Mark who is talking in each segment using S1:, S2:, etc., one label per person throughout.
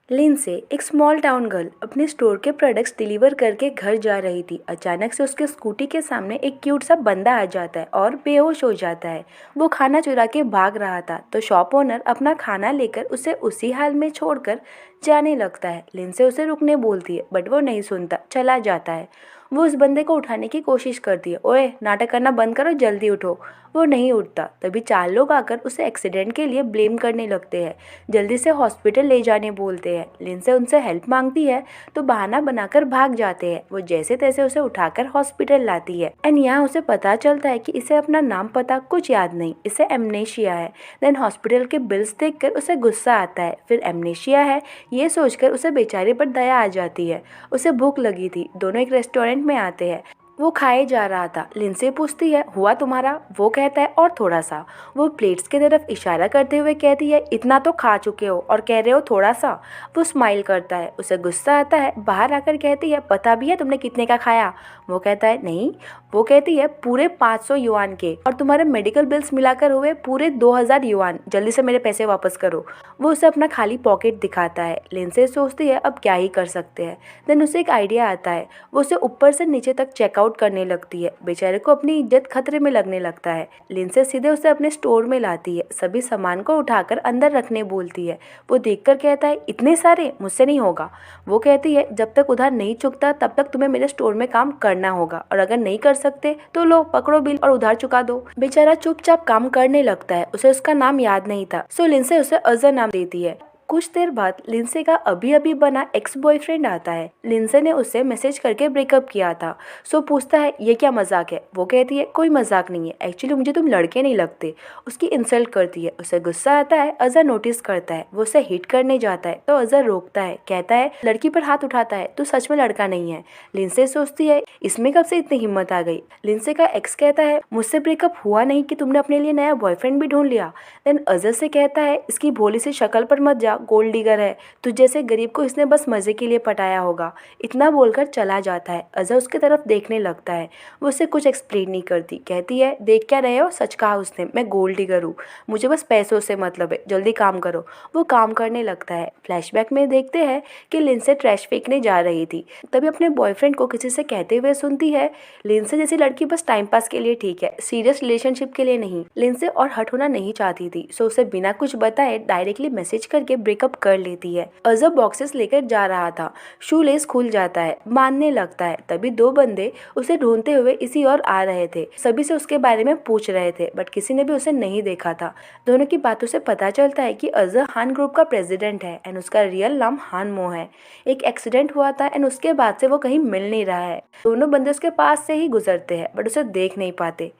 S1: लिंसे एक small town girl अपने store के प्रोडक्ट्स डिलीवर करके घर जा रही थी। अचानक से उसके स्कूटी के सामने एक क्यूट सा बंदा आ जाता है और बेहोश हो जाता है। वो खाना चुरा के भाग रहा था तो शॉप ओनर अपना खाना लेकर उसे उसी हाल में छोड़कर जाने लगता है। लिंसे उसे रुकने बोलती है बट वो नहीं सुनता, चला जाता है। वो उस बंदे को उठाने की कोशिश करती है। ओए, नाटक करना बंद करो, जल्दी उठो। वो नहीं उठता। तभी 4 लोग आकर उसे एक्सीडेंट के लिए ब्लेम करने लगते हैं, जल्दी से हॉस्पिटल ले जाने बोलते हैं। लिंसे उनसे हेल्प मांगती है तो बहाना बनाकर भाग जाते हैं। वो जैसे तैसे उसे उठाकर हॉस्पिटल लाती है एंड यहाँ उसे पता चलता है कि इसे अपना नाम पता कुछ याद नहीं, इसे एमनेशिया है। देन हॉस्पिटल के बिल्स देखकर उसे गुस्सा आता है, फिर एमनेशिया है ये सोचकर उसे बेचारे पर दया आ जाती है। उसे भूख लगी थी, दोनों एक रेस्टोरेंट में आते हैं। वो खाए जा रहा था। लिंसे पूछती है हुआ तुम्हारा? वो कहता है और थोड़ा सा। वो प्लेट्स की तरफ इशारा करते हुए कहती है इतना तो खा चुके हो और कह रहे हो थोड़ा सा। वो स्माइल करता है। उसे गुस्सा आता है, बाहर आकर कहती है पता भी है तुमने कितने का खाया? वो कहता है नहीं। वो कहती है पूरे 500 युआन के, और तुम्हारे मेडिकल बिल्स मिलाकर हुए पूरे 2000 युआन। जल्दी से मेरे पैसे वापस करो। वो उसे अपना खाली पॉकेट दिखाता है। लिंसे सोचती है अब क्या ही कर सकते हैं। देन उसे एक आइडिया आता है। वो उसे ऊपर से नीचे तक चेकआउट करने लगती है। बेचारे को अपनी इज्जत खतरे में लगने लगता है। लिंसे सीधे उसे अपने स्टोर में लाती है, सभी सामान को उठाकर अंदर रखने बोलती है। वो देखकर कहता है इतने सारे मुझसे नहीं होगा। वो कहती है जब तक उधार नहीं चुकता तब तक तुम्हें मेरे स्टोर में काम करना होगा, और अगर नहीं कर सकते तो लो पकड़ो बिल और उधार चुका दो। बेचारा चुपचाप काम करने लगता है। उसे उसका नाम याद नहीं था, सो लिंसे उसे अजहर नाम देती है। कुछ देर बाद लिंसे का अभी अभी बना एक्स बॉयफ्रेंड आता है। लिंसे ने उसे मैसेज करके ब्रेकअप किया था। सो पूछता है ये क्या मजाक है? वो कहती है कोई मजाक नहीं है, एक्चुअली मुझे तुम लड़के नहीं लगते। उसकी इंसल्ट करती है। उसे गुस्सा आता है। अजहर नोटिस करता है। वो उसे हिट करने जाता है तो अजहर रोकता है, कहता है लड़की पर हाथ उठाता है, तू सच में लड़का नहीं है। लिंसे सोचती है इसमें कब से इतनी हिम्मत आ गई। लिंसे का एक्स कहता है मुझसे ब्रेकअप हुआ नहीं कि तुमने अपने लिए नया बॉयफ्रेंड भी ढूंढ लिया। देन अजहर से कहता है इसकी भोली सी शक्ल पर मत जा, गोल्ड डिगर है, तुझ जैसे गरीब को इसने बस मजे के लिए पटाया होगा। इतना बोलकर चला जाता है। अजहर उसकी तरफ देखने लगता है। वो उसे कुछ एक्सप्लेन नहीं करती, कहती है देख क्या रहे हो, सच कहा उसने, मैं गोल्ड डिगर हूँ, मुझे बस पैसों से मतलब है, जल्दी काम करो। वो काम करने लगता है। फ्लैशबैक में देखते हैं कि लिंसे ट्रैश फेंकने जा रही थी, तभी अपने बॉयफ्रेंड को किसी से कहते हुए सुनती है लिंसे जैसी लड़की बस टाइम पास के लिए ठीक है, सीरियस रिलेशनशिप के लिए नहीं। लिंसे और हट होना नहीं चाहती थी, सो उसे बिना कुछ बताए डायरेक्टली मैसेज करके ब्रेकअप कर लेती है। अजहर बॉक्सेस लेकर जा रहा था। शू लेस खुल जाता है, बांधने लगता है। तभी 2 बंदे उसे ढूंढते हुए इसी ओर आ रहे थे। सभी से उसके बारे में पूछ रहे थे बट किसी ने भी उसे नहीं देखा था। दोनों की बातों से पता चलता है कि अजहर हान ग्रुप का प्रेसिडेंट है एंड उसका रियल नाम हान मो है। एक एक्सीडेंट हुआ था एंड उसके बाद से वो कहीं मिल नहीं रहा है। दोनों बंदे उसके पास से ही गुजरते हैं बट उसे देख नहीं पाते।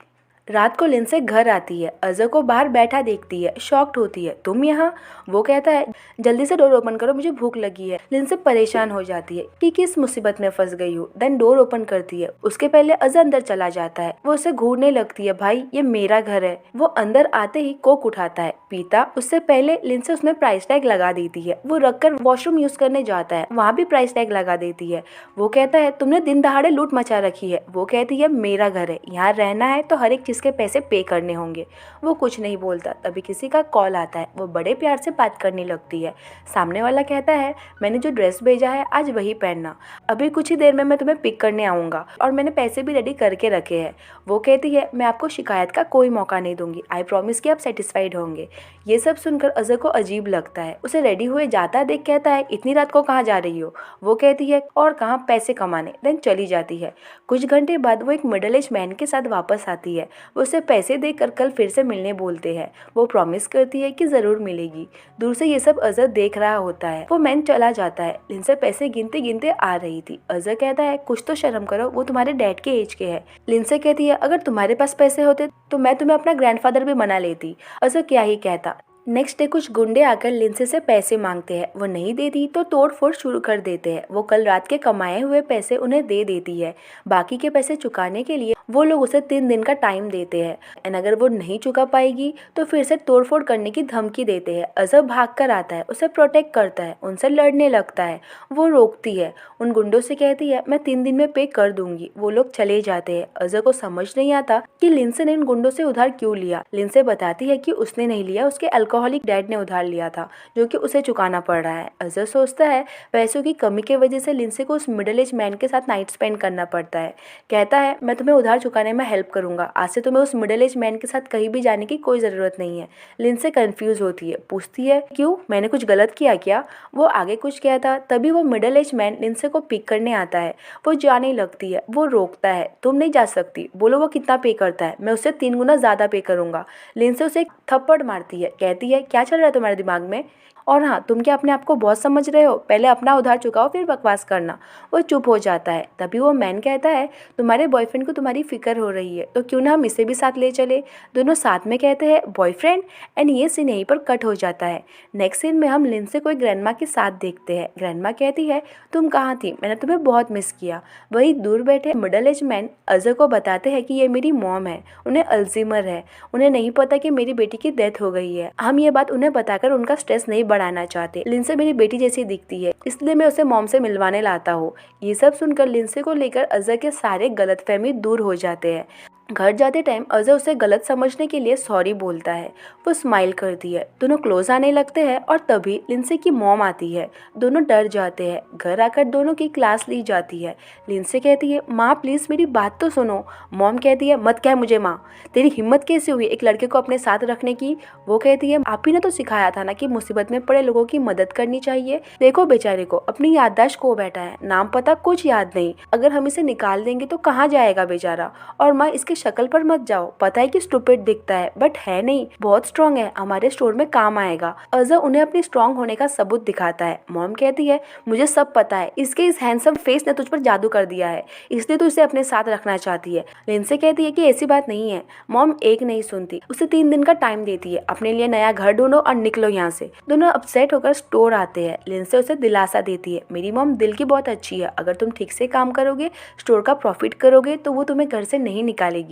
S1: रात को लिंसे घर आती है। अजहर को बाहर बैठा देखती है, शॉक्ड होती है, तुम यहाँ? वो कहता है जल्दी से डोर ओपन करो, मुझे भूख लगी है। लिंसे परेशान हो जाती है कि किस मुसीबत में फंस गई हूँ। देन डोर ओपन करती है। उसके पहले अजहर अंदर चला जाता है। वो उसे घूरने लगती है, भाई ये मेरा घर है। वो अंदर आते ही कोक उठाता है, पीता उससे पहले लिंसे उसमें प्राइस टैग लगा देती है। वो रखकर वॉशरूम यूज करने जाता है, वहाँ भी प्राइस टैग लगा देती है। वो कहता है तुमने दिन दहाड़े लूट मचा रखी है। वो कहती है मेरा घर है, यहाँ रहना है तो हर एक चीज के पैसे पे करने होंगे। वो कुछ नहीं बोलता। तभी किसी का कॉल आता है। वो बड़े प्यार से बात करने लगती है। सामने वाला कहता है मैंने जो ड्रेस भेजा है आज वही पहनना, अभी कुछ ही देर में मैं तुम्हें पिक करने आऊँगा और मैंने पैसे भी रेडी करके रखे हैं। वो कहती है मैं आपको शिकायत का कोई मौका नहीं दूंगी, आई प्रॉमिस कि आप सेटिस्फाइड होंगे। ये सब सुनकर अजहर को अजीब लगता है। उसे रेडी हुए जाता देख कहता है इतनी रात को कहाँ जा रही हो? वो कहती है और कहाँ, पैसे कमाने। देन चली जाती है। कुछ घंटे बाद वो एक मिडिल एज मैन के साथ वापस आती है। वो उसे पैसे देकर कल फिर से मिलने बोलते हैं। वो प्रॉमिस करती है कि जरूर मिलेगी। दूर से ये सब अजहर देख रहा होता है। वो मैन चला जाता है। लिंसे पैसे गिनते गिनते आ रही थी। अजहर कहता है कुछ तो शर्म करो, वो तुम्हारे डैड के एज के हैं। लिंसे कहती है अगर तुम्हारे पास पैसे होते तो मैं तुम्हें अपना ग्रैंडफादर भी बना लेती। अजहर क्या ही कहता। नेक्स्ट डे कुछ गुंडे आकर लिंसे से पैसे मांगते हैं। वो नहीं देती तो तोड़फोड़ शुरू कर देते हैं। वो कल रात के कमाए हुए पैसे उन्हें दे देती है। बाकी के पैसे चुकाने के लिए वो लोग उसे 3 दिन का टाइम देते हैं एंड अगर वो नहीं चुका पाएगी तो फिर से तोड़फोड़ करने की धमकी देते हैं। अजहर भाग कर आता है, उसे प्रोटेक्ट करता है, उनसे लड़ने लगता है। वो रोकती है, उन गुंडों से कहती है मैं 3 दिन में पे कर दूंगी। वो लोग चले जाते हैं। अजहर को समझ नहीं आता कि लिंसे ने उन गुंडों से उधार क्यों लिया। लिंसे बताती है कि उसने नहीं लिया, उसके वर्कaholic डैड ने उधार लिया था जो कि उसे चुकाना पड़ रहा है। अजहर सोचता है पैसों की कमी की वजह से लिंडसे को उस मिडिल एज मैन के साथ नाइट स्पेंड करना पड़ता है। कहता है मैं तुम्हें उधार चुकाने में हेल्प करूंगा, आज से तुम्हें उस मिडिल एज मैन के साथ कहीं भी जाने की कोई ज़रूरत नहीं है। लिंडसे कंफ्यूज होती है, पूछती है क्यों, मैंने कुछ गलत किया क्या? वो आगे कुछ कहता तभी वो मिडिल एज मैन लिंडसे को पिक करने आता है। वो जाने लगती है, वो रोकता है, तुम नहीं जा सकती, बोलो वो कितना पे करता है, मैं उससे 3 गुना ज़्यादा पे करूंगा। लिंडसे उसे एक थप्पड़ मारती है, कहती है क्या चल रहा है तुम्हारे दिमाग में, और हाँ तुम क्या अपने आप को बहुत समझ रहे हो, पहले अपना उधार चुकाओ फिर बकवास करना। वो चुप हो जाता है। तभी वो मैन कहता है तुम्हारे बॉयफ्रेंड को तुम्हारी फिक्र हो रही है तो क्यों ना हम इसे भी साथ ले चले। दोनों साथ में कहते हैं बॉयफ्रेंड, एंड ये सीन यहीं पर कट हो जाता है। नेक्स्ट सीन में हम लिंडसे को एक ग्रैंडमा के साथ देखते हैं। ग्रैंडमा कहती है तुम कहाँ थी, मैंने तुम्हें बहुत मिस किया। वही दूर बैठे मिडल एज मैन अजहर को बताते हैं कि ये मेरी मॉम है, उन्हें अल्जीमर है, उन्हें नहीं पता कि मेरी बेटी की डेथ हो गई है। हम ये बात उन्हें बताकर उनका स्ट्रेस नहीं बढ़ाना चाहते। लिंडसे मेरी बेटी जैसी दिखती है इसलिए मैं उसे मॉम से मिलवाने लाता हूँ। ये सब सुनकर लिंडसे को लेकर अजहर के सारे गलतफहमी दूर हो जाते हैं। घर जाते टाइम अजहर उसे गलत समझने के लिए सॉरी बोलता है। वो स्माइल करती है, दोनों क्लोज आने लगते हैं और तभी लिंडसे की मॉम आती है। दोनों डर जाते हैं। घर आकर दोनों की क्लास ली जाती है। लिंडसे कहती है माँ प्लीज़ मेरी बात तो सुनो। मॉम कहती है मत कह मुझे माँ, तेरी हिम्मत कैसे हुई एक लड़के को अपने साथ रखने की। वो कहती है आप ही ने तो सिखाया था ना कि मुसीबत में पड़े लोगों की मदद करनी चाहिए। देखो बेचारे को अपनी याददाश्त खो बैठा है, नाम पता कुछ याद नहीं, अगर हम इसे निकाल देंगे तो कहाँ जाएगा बेचारा। और माँ इसके शक्ल पर मत जाओ, पता है कि स्टूपिड दिखता है बट है नहीं, बहुत स्ट्रांग है, हमारे स्टोर में काम आएगा। अजहर उन्हें अपनी स्ट्रांग होने का सबूत दिखाता है। मॉम कहती है मुझे सब पता है, इसके इस हैंडसम फेस ने तुझ पर जादू कर दिया है इसलिए तू इसे अपने साथ रखना चाहती है। लिंडसे कहती है कि ऐसी बात नहीं है। मॉम एक नहीं सुनती, उसे 3 दिन का टाइम देती है, अपने लिए नया घर ढूंढो और निकलो यहाँ से। दोनों अपसेट होकर स्टोर आते हैं। लिंडसे उसे दिलासा देती है मेरी मॉम दिल की बहुत अच्छी है, अगर तुम ठीक से काम करोगे, स्टोर का प्रॉफिट करोगे तो वो तुम्हें घर से नहीं निकालेगी।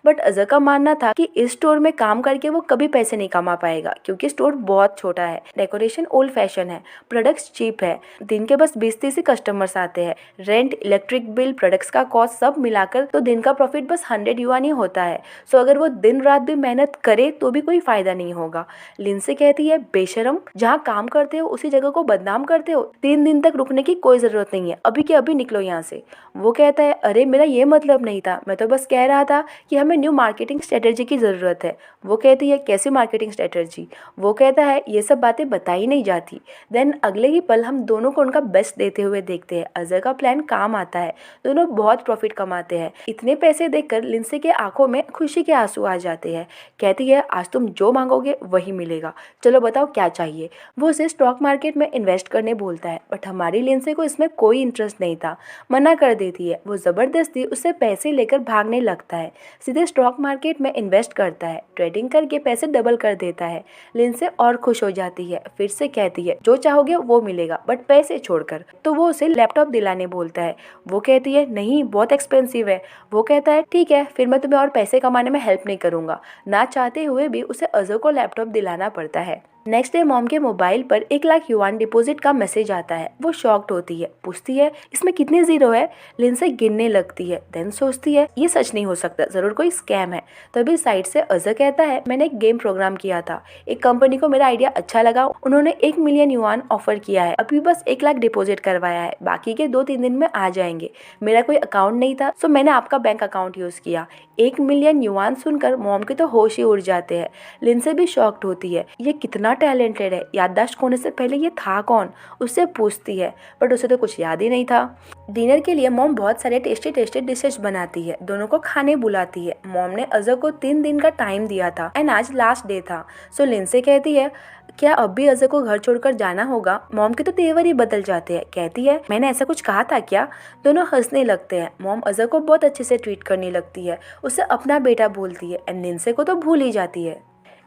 S1: बट अजहर का मानना था कि इस स्टोर में काम करके वो कभी पैसे नहीं कमा पाएगा क्योंकि स्टोर बहुत छोटा है, डेकोरेशन ओल्ड फैशन है, प्रोडक्ट्स चीप है, दिन के बस 20-30 ही कस्टमर्स आते हैं, रेंट, इलेक्ट्रिक बिल, प्रोडक्ट्स का कॉस्ट सब मिलाकर तो दिन का प्रॉफिट बस 100 युआन ही होता है। सो अगर वो दिन रात भी मेहनत करे तो भी कोई फायदा नहीं होगा। लिंडसे कहती है बेशरम, जहाँ काम करते हो उसी जगह को बदनाम करते हो, 3 दिन तक रुकने की कोई जरूरत नहीं है, अभी के अभी निकलो यहाँ से। वो कहता है अरे मेरा ये मतलब नहीं था, मैं तो बस कह रहा था कि हमें न्यू मार्केटिंग स्ट्रेटेजी की ज़रूरत है। वो कहती है कैसी मार्केटिंग स्ट्रेटेजी। वो कहता है ये सब बातें बताई नहीं जाती। देन अगले ही पल हम दोनों को उनका बेस्ट देते हुए देखते हैं। अजहर का प्लान काम आता है, दोनों बहुत प्रॉफिट कमाते हैं। इतने पैसे देखकर लिंडसे के आंखों में खुशी के आंसू आ जाते हैं। कहती है आज तुम जो मांगोगे वही मिलेगा, चलो बताओ क्या चाहिए। वो उसे स्टॉक मार्केट में इन्वेस्ट करने बोलता है बट हमारी लिंडसे को इसमें कोई इंटरेस्ट नहीं था, मना कर देती है। वो ज़बरदस्ती उससे पैसे लेकर भागने लगता है, सीधे स्टॉक मार्केट में इन्वेस्ट करता है, ट्रेडिंग करके पैसे डबल कर देता है। लिंडसे और खुश हो जाती है, फिर से कहती है जो चाहोगे वो मिलेगा बट पैसे छोड़कर। तो वो उसे लैपटॉप दिलाने बोलता है। वो कहती है नहीं बहुत एक्सपेंसिव है। वो कहता है ठीक है फिर मैं तुम्हें और पैसे कमाने में हेल्प नहीं करूंगा। ना चाहते हुए भी उसे अजहर को लैपटॉप दिलाना पड़ता है। नेक्स्ट डे मॉम के मोबाइल पर 1 लाख युआन डिपॉजिट का मैसेज आता है। वो शॉक्ड होती है, पूछती है इसमें कितने जीरो है। लिंडसे गिनने लगती है, देन सोचती है ये सच नहीं हो सकता, जरूर कोई स्कैम है। तभी साइड से अजहर कहता है मैंने एक गेम प्रोग्राम किया था, एक कंपनी को मेरा आइडिया अच्छा लगा, उन्होंने 1 मिलियन युआन ऑफर किया है, अभी बस 1 लाख डिपॉजिट करवाया है, बाकी के 2-3 दिन में आ जाएंगे। मेरा कोई अकाउंट नहीं था सो मैंने आपका बैंक अकाउंट यूज किया। 1 मिलियन युआन सुनकर मॉम के तो होश ही उड़ जाते हैं। लिंडसे भी शॉक्ड होती है, ये कितना टैलेंटेड है, याददाश्त खोने से पहले ये था कौन, उससे पूछती है बट उसे तो कुछ याद ही नहीं था। डिनर के लिए मॉम बहुत सारे टेस्टी टेस्टी डिशेज बनाती है, दोनों को खाने बुलाती है। मॉम ने अजहर को 3 दिन का टाइम दिया था एंड आज लास्ट डे था। सो लिंडसे कहती है क्या अब भी अजहर को घर छोड़कर जाना होगा। मॉम के तो तेवर ही बदल जाते हैं, कहती है मैंने ऐसा कुछ कहा था क्या। दोनों हंसने लगते हैं। मॉम अजहर को बहुत अच्छे से ट्रीट करने लगती है, उसे अपना बेटा बोलती है एंड लिंडसे को तो भूल ही जाती है।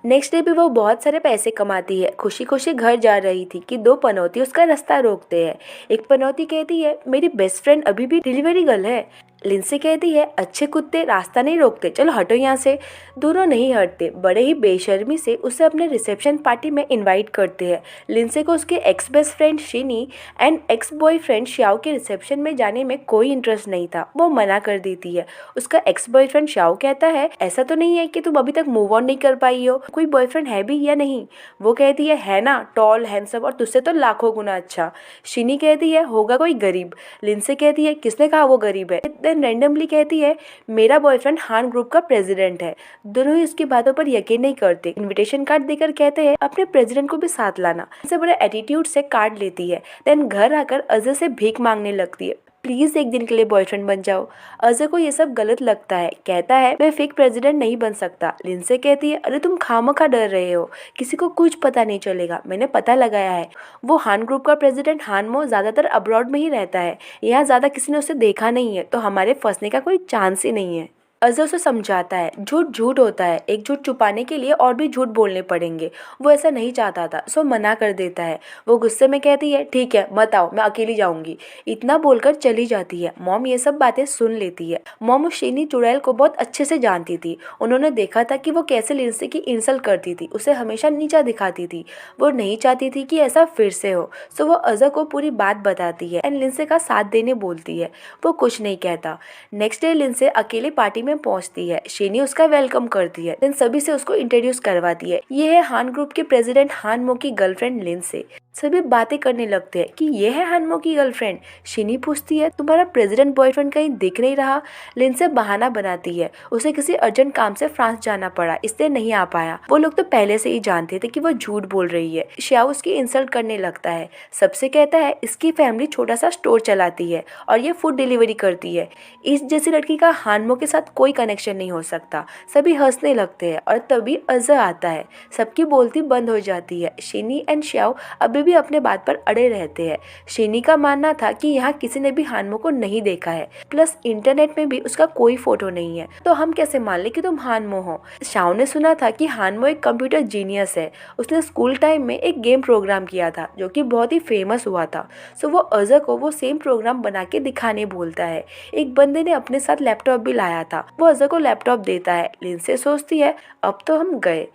S1: नेक्स्ट डे भी वो बहुत सारे पैसे कमाती है। खुशी खुशी घर जा रही थी कि 2 पनौती उसका रास्ता रोकते हैं। एक पनौती कहती है मेरी बेस्ट फ्रेंड अभी भी डिलीवरी गर्ल है, लिंसे कहती है अच्छे कुत्ते रास्ता नहीं रोकते, चलो हटो यहाँ से। दोनों नहीं हटते, बड़े ही बेशर्मी से उसे अपने रिसेप्शन पार्टी में इनवाइट करते हैं। लिंसे को उसके ex best friend Shini and ex boyfriend Xiao के रिसेप्शन में जाने में कोई इंटरेस्ट नहीं था, वो मना कर देती है। उसका एक्स बॉयफ्रेंड श्याओ कहता है ऐसा तो नहीं है कि तुम अभी तक मूव ऑन नहीं कर पाई हो, कोई बॉयफ्रेंड है भी या नहीं। वो कहती है ना, टॉल हैंडसम और तुझसे तो लाखों गुना अच्छा। शिनी कहती है होगा कोई गरीब। लिंसे कहती है किसने कहा वो गरीब है। देन रैंडमली कहती है मेरा बॉयफ्रेंड हान ग्रुप का प्रेसिडेंट है। दोनों ही उसकी बातों पर यकीन नहीं करते। इनविटेशन कार्ड देकर कहते हैं अपने प्रेसिडेंट को भी साथ लाना। से बड़े एटीट्यूड से कार्ड लेती है। देन घर आकर अजय से भीख मांगने लगती है, प्लीज एक दिन के लिए बॉयफ्रेंड बन जाओ। अजय को ये सब गलत लगता है, कहता है मैं फेक प्रेसिडेंट नहीं बन सकता। लिंसे कहती है अरे तुम खामखा डर रहे हो, किसी को कुछ पता नहीं चलेगा, मैंने पता लगाया है। वो हान ग्रुप का प्रेसिडेंट हानमो ज्यादातर अब्रॉड में ही रहता है, यहाँ ज्यादा किसी ने उसे देखा नहीं है, तो हमारे फंसने का कोई चांस ही नहीं है। अजय उसे समझाता है झूठ झूठ होता है, एक झूठ छुपाने के लिए और भी झूठ बोलने पड़ेंगे। वो ऐसा नहीं चाहता था, सो मना कर देता है। वो गुस्से में कहती है ठीक है मत आओ, मैं अकेली जाऊंगी। इतना बोलकर चली जाती है। मॉम ये सब बातें सुन लेती है। मॉम शिनी चुड़ैल को बहुत अच्छे से जानती थी। उन्होंने देखा था कि वो कैसे लिंसे की इंसल्ट करती थी, उसे हमेशा नीचा दिखाती थी। वो नहीं चाहती थी कि ऐसा फिर से हो, सो वो अजय को पूरी बात बताती है एंड लिंसे का साथ देने बोलती है। वो कुछ नहीं कहता। नेक्स्ट डे लिंसे अकेले पार्टी में पहुंचती है। शिनी उसका वेलकम करती है, देन सभी से उसको इंट्रोड्यूस करवाती है। ये है हान ग्रुप के प्रेसिडेंट हानमो की गर्लफ्रेंड लिंसे। सभी बातें करने लगते हैं कि ये है हानमो की गर्लफ्रेंड। शिनी पूछती है तुम्हारा प्रेसिडेंट बॉयफ्रेंड कहीं दिख नहीं रहा। लिंसे बहाना बनाती है, उसे किसी अर्जेंट काम से फ्रांस जाना पड़ा, इसलिए नहीं आ पाया। वो लोग तो पहले से ही जानते थे कि वो झूठ बोल रही है। श्याओ उसकी इंसल्ट करने लगता है, सबसे कहता है इसकी फैमिली छोटा सा स्टोर चलाती है और ये फूड डिलीवरी करती है, इस जैसी लड़की का हानमो के साथ कोई कनेक्शन नहीं हो सकता। सभी हंसने लगते हैं और तभी अजय आता है। सबकी बोलती बंद हो जाती है। शिनी एंड श्याओ अभी भी अपने बात पर अड़े रहते हैं। शिनी का मानना था कि यहाँ किसी ने भी हानमो को नहीं देखा है, प्लस इंटरनेट में भी उसका कोई फोटो नहीं है, तो हम कैसे मान ले कि तुम हानमो हो। श्याओ ने सुना था कि हानमो एक कंप्यूटर जीनियस है, उसने स्कूल टाइम में एक गेम प्रोग्राम किया था जो कि बहुत ही फेमस हुआ था। सो वो अजय को वो सेम प्रोग्राम बना के दिखाने बोलता है। एक बंदे ने अपने साथ लैपटॉप भी लाया था, वो अजय को लैपटॉप देता है। लिंसे सोचती है अब तो हम गए,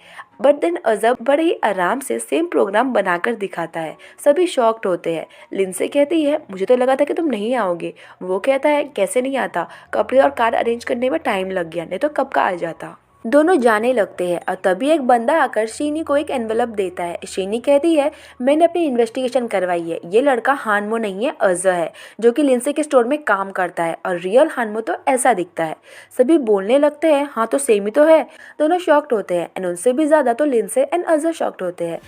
S1: बट देन अजय बड़े ही आराम से सेम प्रोग्राम बनाकर दिखाता है। सभी शॉक्ड होते हैं। लिंसे कहती है मुझे तो लगा था कि तुम नहीं आओगे। वो कहता है कैसे नहीं आता, कपड़े और कार अरेंज करने में टाइम लग गया, नहीं तो कब का आ जाता। दोनों जाने लगते हैं और तभी एक बंदा आकर शीनी को एक एनवलप देता है। शीनी कहती है मैंने अपनी इन्वेस्टिगेशन करवाई है, ये लड़का हानमो नहीं है, अजय है, जो कि लिंसे के स्टोर में काम करता है और रियल हानमो तो ऐसा दिखता है। सभी बोलने लगते हैं हाँ तो सेम ही तो है। दोनों शॉक्ड होते हैं एंड उनसे भी ज्यादा तो लिंसे एंड अजय शॉक्ड होते हैं।